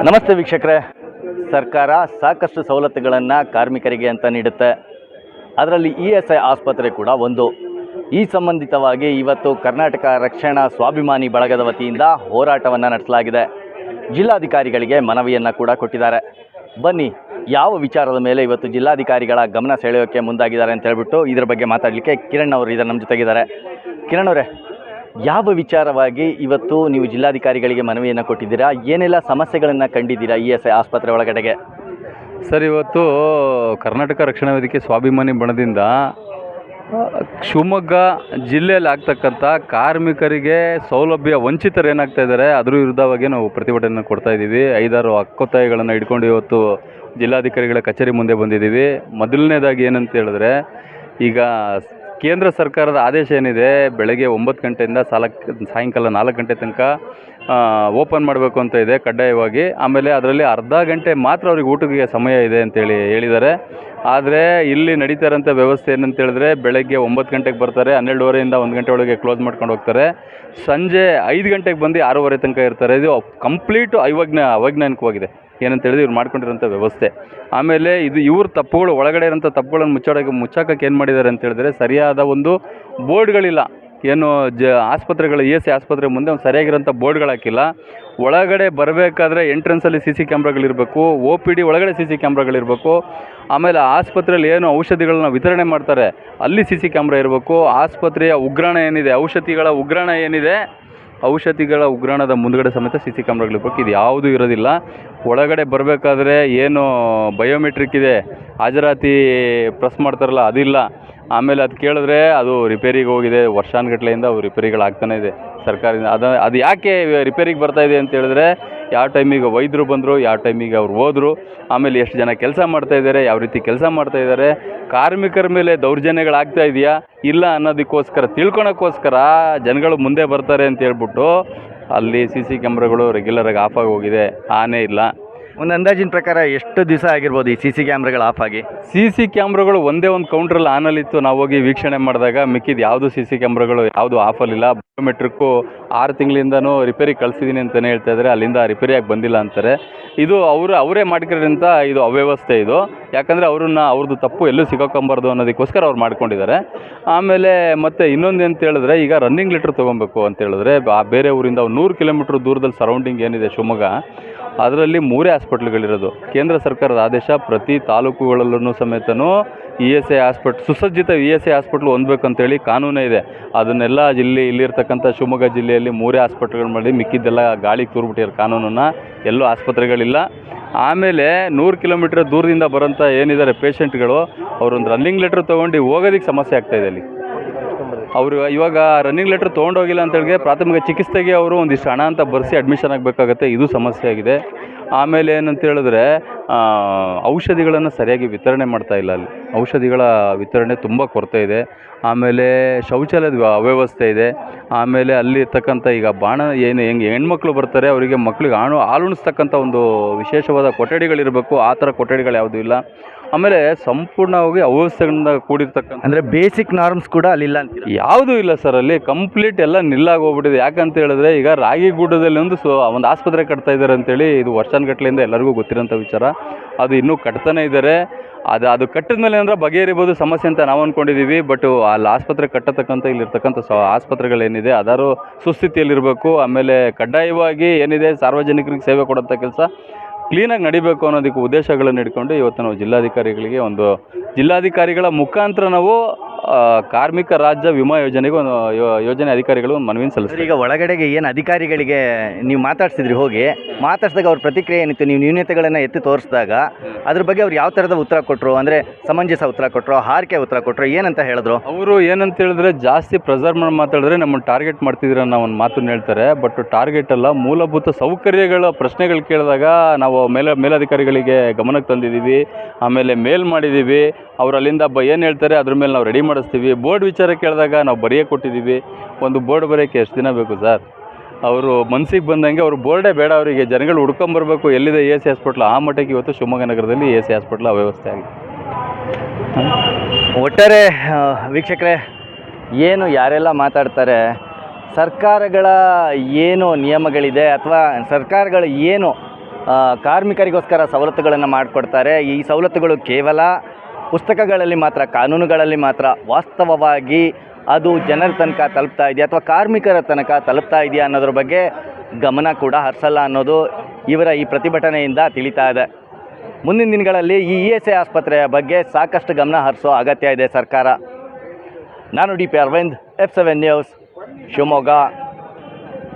ನಮಸ್ತೆ ವೀಕ್ಷಕರೇ. ಸರ್ಕಾರ ಸಾಕಷ್ಟು ಸವಲತ್ತುಗಳನ್ನು ಕಾರ್ಮಿಕರಿಗೆ ಅಂತ ನೀಡುತ್ತೆ. ಅದರಲ್ಲಿ ESI ಆಸ್ಪತ್ರೆ ಕೂಡ ಒಂದು. ಈ ಸಂಬಂಧಿತವಾಗಿ ಇವತ್ತು ಕರ್ನಾಟಕ ರಕ್ಷಣಾ ಸ್ವಾಭಿಮಾನಿ ಬಳಗದ ವತಿಯಿಂದ ಹೋರಾಟವನ್ನು ನಡೆಸಲಾಗಿದೆ. ಜಿಲ್ಲಾಧಿಕಾರಿಗಳಿಗೆ ಮನವಿಯನ್ನು ಕೂಡ ಕೊಟ್ಟಿದ್ದಾರೆ. ಬನ್ನಿ, ಯಾವ ವಿಚಾರದ ಮೇಲೆ ಇವತ್ತು ಜಿಲ್ಲಾಧಿಕಾರಿಗಳ ಗಮನ ಸೆಳೆಯೋಕ್ಕೆ ಮುಂದಾಗಿದ್ದಾರೆ ಅಂತ ಹೇಳ್ಬಿಟ್ಟು ಇದರ ಬಗ್ಗೆ ಮಾತಾಡಲಿಕ್ಕೆ ಕಿರಣ್ ಅವರು ಇದರ ನಮ್ಮ ಜೊತೆಗಿದ್ದಾರೆ. ಕಿರಣ್ ಅವರೇ, ಯಾವ ವಿಚಾರವಾಗಿ ಇವತ್ತು ನೀವು ಜಿಲ್ಲಾಧಿಕಾರಿಗಳಿಗೆ ಮನವಿಯನ್ನು ಕೊಟ್ಟಿದ್ದೀರಾ? ಏನೆಲ್ಲ ಸಮಸ್ಯೆಗಳನ್ನು ಕಂಡಿದ್ದೀರಾ ESI ಆಸ್ಪತ್ರೆ ಒಳಗಡೆಗೆ? ಸರ್, ಇವತ್ತು ಕರ್ನಾಟಕ ರಕ್ಷಣಾ ವೇದಿಕೆ ಸ್ವಾಭಿಮಾನಿ ಬಣದಿಂದ ಶಿವಮೊಗ್ಗ ಜಿಲ್ಲೆಯಲ್ಲಿ ಆಗ್ತಕ್ಕಂಥ ಕಾರ್ಮಿಕರಿಗೆ ಸೌಲಭ್ಯ ವಂಚಿತರು ಏನಾಗ್ತಾ ಇದ್ದಾರೆ ಅದ್ರ ವಿರುದ್ಧವಾಗಿ ನಾವು ಪ್ರತಿಭಟನೆ ಕೊಡ್ತಾ ಇದ್ದೀವಿ. 5-6 ಹಕ್ಕೊತ್ತಾಯಗಳನ್ನು ಇಟ್ಕೊಂಡು ಇವತ್ತು ಜಿಲ್ಲಾಧಿಕಾರಿಗಳ ಕಚೇರಿ ಮುಂದೆ ಬಂದಿದ್ದೀವಿ. ಮೊದಲನೇದಾಗಿ ಏನಂತ ಹೇಳಿದ್ರೆ, ಈಗ ಕೇಂದ್ರ ಸರ್ಕಾರದ ಆದೇಶ ಏನಿದೆ, ಬೆಳಗ್ಗೆ 9 ಗಂಟೆಯಿಂದ ಸಾಯಂಕಾಲ 4 ಗಂಟೆ ತನಕ ಓಪನ್ ಮಾಡಬೇಕು ಅಂತ ಇದೆ ಕಡ್ಡಾಯವಾಗಿ. ಆಮೇಲೆ ಅದರಲ್ಲಿ ಅರ್ಧ ಗಂಟೆ ಮಾತ್ರ ಅವ್ರಿಗೆ ಊಟಕ್ಕೆ ಸಮಯ ಇದೆ ಅಂತೇಳಿ ಹೇಳಿದ್ದಾರೆ. ಆದರೆ ಇಲ್ಲಿ ನಡೀತಾ ಇರೋಂಥ ವ್ಯವಸ್ಥೆ ಏನಂತ ಹೇಳಿದ್ರೆ, ಬೆಳಗ್ಗೆ 9 ಗಂಟೆಗೆ ಬರ್ತಾರೆ, 12:30ಇಂದ 1 ಗಂಟೆ ಒಳಗೆ ಕ್ಲೋಸ್ ಮಾಡ್ಕೊಂಡು ಹೋಗ್ತಾರೆ. ಸಂಜೆ 5 ಗಂಟೆಗೆ ಬಂದು 6:30 ತನಕ ಇರ್ತಾರೆ. ಇದು ಕಂಪ್ಲೀಟು ಅವೈಜ್ಞಾನಿಕವಾಗಿದೆ ಏನಂತ ಹೇಳಿದ್ರೆ ಇವ್ರು ಮಾಡ್ಕೊಂಡಿರೋಂಥ ವ್ಯವಸ್ಥೆ. ಆಮೇಲೆ ಇದು ಇವ್ರ ತಪ್ಪುಗಳು, ಒಳಗಡೆ ಇರೋಂಥ ತಪ್ಪುಗಳನ್ನು ಮುಚ್ಚಾಕಕ್ಕೆ ಏನು ಮಾಡಿದ್ದಾರೆ ಅಂತ ಹೇಳಿದ್ರೆ, ಸರಿಯಾದ ಒಂದು ಬೋರ್ಡ್ಗಳಿಲ್ಲ. ಏನು ಆಸ್ಪತ್ರೆಗಳು ESI ಆಸ್ಪತ್ರೆ ಮುಂದೆ ಒಂದು ಸರಿಯಾಗಿರೋಂಥ ಬೋರ್ಡ್ಗಳು ಹಾಕಿಲ್ಲ. ಒಳಗಡೆ ಬರಬೇಕಾದ್ರೆ ಎಂಟ್ರೆನ್ಸಲ್ಲಿ CC ಕ್ಯಾಮ್ರಾಗಳಿರಬೇಕು, OPD ಒಳಗಡೆ CC ಕ್ಯಾಮ್ರಾಗಳಿರಬೇಕು. ಆಮೇಲೆ ಆಸ್ಪತ್ರೆಯಲ್ಲಿ ಏನು ಔಷಧಿಗಳನ್ನ ವಿತರಣೆ ಮಾಡ್ತಾರೆ ಅಲ್ಲಿ CC ಕ್ಯಾಮ್ರಾ ಇರಬೇಕು. ಆಸ್ಪತ್ರೆಯ ಉಗ್ರಾಣ ಏನಿದೆ, ಔಷಧಿಗಳ ಉಗ್ರಾಣದ ಮುಂದುಗಡೆ ಸಮೇತ CC ಕ್ಯಾಮ್ರಾಗಳಿರ್ಬೇಕು. ಇದು ಯಾವುದೂ ಇರೋದಿಲ್ಲ. ಒಳಗಡೆ ಬರಬೇಕಾದ್ರೆ ಏನು ಬಯೋಮೆಟ್ರಿಕ್ ಇದೆ, ಹಾಜರಾತಿ ಪ್ರೆಸ್ ಮಾಡ್ತಾರಲ್ಲ ಅದಿಲ್ಲ. ಆಮೇಲೆ ಅದು ಕೇಳಿದ್ರೆ ಅದು ರಿಪೇರಿಗೆ ಹೋಗಿದೆ, ವರ್ಷಾನುಗಟ್ಲೆಯಿಂದ ಅವು ರಿಪೇರಿಗಳಾಗ್ತಾನೆ ಇದೆ ಸರ್ಕಾರದಿಂದ. ಅದು ಯಾಕೆ ರಿಪೇರಿಗೆ ಬರ್ತಾಯಿದೆ ಅಂತ ಹೇಳಿದ್ರೆ, ಯಾವ ಟೈಮಿಗೆ ವೈದ್ಯರು ಬಂದರು, ಯಾವ ಟೈಮಿಗೆ ಅವ್ರು ಹೋದರು, ಆಮೇಲೆ ಎಷ್ಟು ಜನ ಕೆಲಸ ಮಾಡ್ತಾಯಿದ್ದಾರೆ, ಯಾವ ರೀತಿ ಕೆಲಸ ಮಾಡ್ತಾಯಿದ್ದಾರೆ, ಕಾರ್ಮಿಕರ ಮೇಲೆ ದೌರ್ಜನ್ಯಗಳಾಗ್ತಾ ಇದೆಯಾ ಇಲ್ಲ ಅನ್ನೋದಕ್ಕೋಸ್ಕರ ತಿಳ್ಕೊಳಕ್ಕೋಸ್ಕರ ಜನಗಳು ಮುಂದೆ ಬರ್ತಾರೆ ಅಂತ ಹೇಳ್ಬಿಟ್ಟು ಅಲ್ಲಿ CC ಕ್ಯಾಮ್ರಾಗಳು ರೆಗ್ಯುಲರಾಗಿ ಆಫ್ ಆಗಿ ಹೋಗಿದೆ. ಆನೇ ಇಲ್ಲ. ಒಂದು ಅಂದಾಜಿನ ಪ್ರಕಾರ ಎಷ್ಟು ದಿವಸ ಆಗಿರ್ಬೋದು ಈ CC ಕ್ಯಾಮ್ರಾಗಳು ಆಫ್ ಆಗಿ? CC ಕ್ಯಾಮ್ರಾಗಳು ಒಂದೇ ಒಂದು ಕೌಂಟ್ರಲ್ಲಿ ಆನಲ್ಲಿತ್ತು. ನಾವು ಹೋಗಿ ವೀಕ್ಷಣೆ ಮಾಡಿದಾಗ ಮಿಕ್ಕಿದ ಯಾವುದು CC ಕ್ಯಾಮ್ರಾಗಳು ಯಾವುದು ಆಫಲ್ಲಿಲ್ಲ. ಬಯೋಮೆಟ್ರಿಕ್ಕು 6 ತಿಂಗಳಿಂದನೂ ರಿಪೇರಿಗೆ ಕಳಿಸಿದ್ದೀನಿ ಅಂತಲೇ ಹೇಳ್ತಾ ಇದ್ದಾರೆ. ಅಲ್ಲಿಂದ ರಿಪೇರಿಯಾಗಿ ಬಂದಿಲ್ಲ ಅಂತಾರೆ. ಇದು ಅವರೇ ಮಾಡ್ಕೊಂಡಿರೋಂಥ ಇದು ಅವ್ಯವಸ್ಥೆ ಇದು. ಯಾಕಂದರೆ ಅವ್ರದ್ದು ತಪ್ಪು ಎಲ್ಲೂ ಸಿಗೋಕೊಂಬಾರ್ದು ಅನ್ನೋದಕ್ಕೋಸ್ಕರ ಅವ್ರು ಮಾಡ್ಕೊಂಡಿದ್ದಾರೆ. ಆಮೇಲೆ ಮತ್ತೆ ಇನ್ನೊಂದು ಅಂತ ಹೇಳಿದ್ರೆ, ಈಗ ರನ್ನಿಂಗ್ ಲೆಟ್ರ್ ತೊಗೊಬೇಕು ಅಂತ ಹೇಳಿದ್ರೆ ಬೇರೆ ಊರಿಂದ 100 ಕಿಲೋಮೀಟ್ರ್ ದೂರದಲ್ಲಿ ಸರೌಂಡಿಂಗ್ ಏನಿದೆ ಶಿವಮೊಗ್ಗ, ಅದರಲ್ಲಿ 3 ಹಾಸ್ಪಿಟ್ಲ್ಗಳಿರೋದು. ಕೇಂದ್ರ ಸರ್ಕಾರದ ಆದೇಶ ಪ್ರತಿ ತಾಲೂಕುಗಳಲ್ಲೂ ಸಮೇತನೂ ESI ಸುಸಜ್ಜಿತ ESI ಹಾಸ್ಪಿಟ್ಲ್ ಹೊಂದಬೇಕಂತೇಳಿ ಕಾನೂನೇ ಇದೆ. ಅದನ್ನೆಲ್ಲ ಇಲ್ಲಿರ್ತಕ್ಕಂಥ ಶಿವಮೊಗ್ಗ ಜಿಲ್ಲೆಯಲ್ಲಿ 3 ಹಾಸ್ಪಿಟ್ಲ್ಗಳು ಮಾಡಿ ಮಿಕ್ಕಿದ್ದೆಲ್ಲ ಗಾಳಿಗೆ ತೂರ್ಬಿಟ್ಟಿರೋ ಕಾನೂನನ್ನು. ಎಲ್ಲೂ ಆಸ್ಪತ್ರೆಗಳಿಲ್ಲ. ಆಮೇಲೆ 100 ಕಿಲೋಮೀಟ್ರ್ ದೂರದಿಂದ ಬರೋಂಥ ಏನಿದ್ದಾರೆ ಪೇಷಂಟ್ಗಳು, ಅವರೊಂದು ರನ್ನಿಂಗ್ ಲೆಟ್ರ್ ತೊಗೊಂಡು ಹೋಗೋದಕ್ಕೆ ಸಮಸ್ಯೆ ಆಗ್ತಾಯಿದೆ ಅಲ್ಲಿ. ಅವರು ಇವಾಗ ರನ್ನಿಂಗ್ ಲೆಟ್ರ್ ತೊಗೊಂಡೋಗಿಲ್ಲ ಅಂತೇಳಿ ಪ್ರಾಥಮಿಕ ಚಿಕಿತ್ಸೆಗೆ ಅವರು ಒಂದಿಷ್ಟು ಹಣ ಅಂತ ಬರೆಸಿ ಅಡ್ಮಿಷನ್ ಆಗಬೇಕಾಗತ್ತೆ. ಇದು ಸಮಸ್ಯೆ ಆಗಿದೆ. ಆಮೇಲೆ ಏನಂತ ಹೇಳಿದ್ರೆ, ಔಷಧಿಗಳನ್ನು ಸರಿಯಾಗಿ ವಿತರಣೆ ಮಾಡ್ತಾ ಇಲ್ಲ ಅಲ್ಲಿ. ಔಷಧಿಗಳ ವಿತರಣೆ ತುಂಬ ಕೊರತೆ ಇದೆ. ಆಮೇಲೆ ಶೌಚಾಲಯದ ಅವ್ಯವಸ್ಥೆ ಇದೆ. ಆಮೇಲೆ ಅಲ್ಲಿ ಇರ್ತಕ್ಕಂಥ ಈಗ ಹೆಣ್ಮಕ್ಳು ಬರ್ತಾರೆ, ಅವರಿಗೆ ಮಕ್ಕಳಿಗೆ ಹಾಲುಣಿಸ್ತಕ್ಕಂಥ ಒಂದು ವಿಶೇಷವಾದ ಕೊಠಡಿಗಳಿರಬೇಕು. ಆ ಥರ ಕೊಠಡಿಗಳು ಯಾವುದೂ ಇಲ್ಲ. ಆಮೇಲೆ ಸಂಪೂರ್ಣವಾಗಿ ಅವ್ಯವಸ್ಥೆಗಳಿಂದ ಕೂಡಿರ್ತಕ್ಕಂಥ, ಅಂದರೆ ಬೇಸಿಕ್ ನಾರ್ಮ್ಸ್ ಕೂಡ ಅಲ್ಲಿಲ್ಲ ಅಂತ ಯಾವುದೂ ಇಲ್ಲ ಸರ್. ಅಲ್ಲಿ ಕಂಪ್ಲೀಟ್ ಎಲ್ಲ ನಿಲ್ಲಾಗಿ ಹೋಗ್ಬಿಟ್ಟಿದೆ. ಯಾಕಂತ ಹೇಳಿದ್ರೆ, ಈಗ ರಾಗಿಗುಡ್ಡದಲ್ಲಿ ಒಂದು ಆಸ್ಪತ್ರೆ ಕಟ್ತಾ ಇದ್ದಾರೆ ಅಂತೇಳಿ ಇದು ವರ್ಷಾನುಗಟ್ಲೆಯಿಂದ ಎಲ್ಲರಿಗೂ ಗೊತ್ತಿರೋಂಥ ವಿಚಾರ. ಅದು ಇನ್ನೂ ಕಟ್ತಾನೆ ಇದ್ದಾರೆ. ಅದು ಕಟ್ಟಿದ ಮೇಲೆ ಏನಾರ ಬಗೆಹರಿಬೋದು ಸಮಸ್ಯೆ ಅಂತ ನಾವು ಅಂದ್ಕೊಂಡಿದ್ದೀವಿ. ಬಟ್ ಅಲ್ಲಿ ಆಸ್ಪತ್ರೆ ಕಟ್ಟತಕ್ಕಂಥ ಇಲ್ಲಿರ್ತಕ್ಕಂಥ ಆಸ್ಪತ್ರೆಗಳೇನಿದೆ ಅದಾರು ಸುಸ್ಥಿತಿಯಲ್ಲಿರಬೇಕು. ಆಮೇಲೆ ಕಡ್ಡಾಯವಾಗಿ ಏನಿದೆ ಸಾರ್ವಜನಿಕರಿಗೆ ಸೇವೆ ಕೊಡೋಂಥ ಕೆಲಸ ಕ್ಲೀನಾಗಿ ನಡಿಬೇಕು ಅನ್ನೋದಕ್ಕೆ ಉದ್ದೇಶಗಳನ್ನು ಇಟ್ಕೊಂಡು ಇವತ್ತು ನಾವು ಜಿಲ್ಲಾಧಿಕಾರಿಗಳ ಮುಖಾಂತರ ನಾವು ಕಾರ್ಮಿಕ ರಾಜ್ಯ ವಿಮಾ ಯೋಜನೆಗೆ ಯೋಜನೆ ಅಧಿಕಾರಿಗಳು ಮನವಿಯನ್ನು ಸಲ್ಲಿಸ್ತಾರೆ. ಈಗ ಒಳಗಡೆಗೆ ಏನು ಅಧಿಕಾರಿಗಳಿಗೆ ನೀವು ಮಾತಾಡಿಸಿದಾಗ ಅವ್ರ ಪ್ರತಿಕ್ರಿಯೆ ಏನಿತ್ತು? ನೀವು ನ್ಯೂನತೆಗಳನ್ನು ಎತ್ತಿ ತೋರಿಸಿದಾಗ ಅದ್ರ ಬಗ್ಗೆ ಅವ್ರು ಯಾವ ಥರದ ಉತ್ತರ ಕೊಟ್ಟರು? ಅಂದರೆ ಸಮಂಜಸ ಉತ್ತರ ಕೊಟ್ಟರು, ಹಾರಿಕೆ ಉತ್ತರ ಕೊಟ್ಟರು, ಏನಂತ ಹೇಳಿದ್ರು? ಅವರು ಏನಂತ ಹೇಳಿದ್ರೆ, ಜಾಸ್ತಿ ಪ್ರೆಸರ್ ಮಾಡಿ ಮಾತಾಡಿದ್ರೆ ನಮ್ಮನ್ನು ಟಾರ್ಗೆಟ್ ಮಾಡ್ತಿದ್ದೀರ ಅನ್ನೋ ಒಂದು ಮಾತನ್ನು ಹೇಳ್ತಾರೆ. ಬಟ್ ಟಾರ್ಗೆಟ್ ಅಲ್ಲ, ಮೂಲಭೂತ ಸೌಕರ್ಯಗಳ ಪ್ರಶ್ನೆಗಳು ಕೇಳಿದಾಗ ನಾವು ಮೇಲಧಿಕಾರಿಗಳಿಗೆ ಗಮನಕ್ಕೆ ತಂದಿದ್ದೀವಿ. ಆಮೇಲೆ ಮೇಲ್ ಮಾಡಿದ್ದೀವಿ. ಅವ್ರು ಅಲ್ಲಿಂದ ಏನು ಹೇಳ್ತಾರೆ ಅದ್ರ ಮೇಲೆ ನಾವು ರೆಡಿ ಮಾಡಿಸ್ತೀವಿ. ಬೋರ್ಡ್ ವಿಚಾರ ಕೇಳಿದಾಗ ನಾವು ಬರೆಯೋಕ್ಕೆ ಕೊಟ್ಟಿದ್ದೀವಿ. ಒಂದು ಬೋರ್ಡ್ ಬರೆಯೋಕ್ಕೆ ಎಷ್ಟು ದಿನ ಬೇಕು ಸರ್? ಅವರು ಮನಸ್ಸಿಗೆ ಬಂದಂಗೆ ಅವರು ಬೋರ್ಡೇ ಬೇಡ, ಅವರಿಗೆ ಜನಗಳು ಹುಡ್ಕೊಂಬರ್ಬೇಕು ಎಲ್ಲಿದೆ ESI ಹಾಸ್ಪಿಟ್ಲ್. ಆ ಮಟ್ಟಕ್ಕೆ ಇವತ್ತು ಶಿವಮೊಗ್ಗ ನಗರದಲ್ಲಿ ESI ಹಾಸ್ಪಿಟ್ಲ್ ಅವ್ಯವಸ್ಥೆ ಆಗಿದೆ. ಒಟ್ಟಾರೆ ವೀಕ್ಷಕರೇ, ಏನು ಯಾರೆಲ್ಲ ಮಾತಾಡ್ತಾರೆ, ಸರ್ಕಾರಗಳ ಏನು ನಿಯಮಗಳಿದೆ ಅಥವಾ ಸರ್ಕಾರಗಳು ಏನು ಕಾರ್ಮಿಕರಿಗೋಸ್ಕರ ಸವಲತ್ತುಗಳನ್ನು ಮಾಡಿಕೊಡ್ತಾರೆ. ಈ ಸವಲತ್ತುಗಳು ಕೇವಲ ಪುಸ್ತಕಗಳಲ್ಲಿ ಮಾತ್ರ, ಕಾನೂನುಗಳಲ್ಲಿ ಮಾತ್ರ, ವಾಸ್ತವವಾಗಿ ಅದು ಜನರ ತನಕ ತಲುಪ್ತಾ ಇದೆಯಾ ಅಥವಾ ಕಾರ್ಮಿಕರ ತನಕ ತಲುಪ್ತಾ ಇದೆಯಾ ಅನ್ನೋದ್ರ ಬಗ್ಗೆ ಗಮನ ಕೂಡ ಹರಿಸಲ್ಲ ಅನ್ನೋದು ಇವರ ಈ ಪ್ರತಿಭಟನೆಯಿಂದ ತಿಳಿತಾ ಇದೆ. ಮುಂದಿನ ದಿನಗಳಲ್ಲಿ ಈ ESI ಆಸ್ಪತ್ರೆಯ ಬಗ್ಗೆ ಸಾಕಷ್ಟು ಗಮನ ಹರಿಸೋ ಅಗತ್ಯ ಇದೆ ಸರ್ಕಾರ. ನಾನು DP Arvind, F7 news, Shivamogga.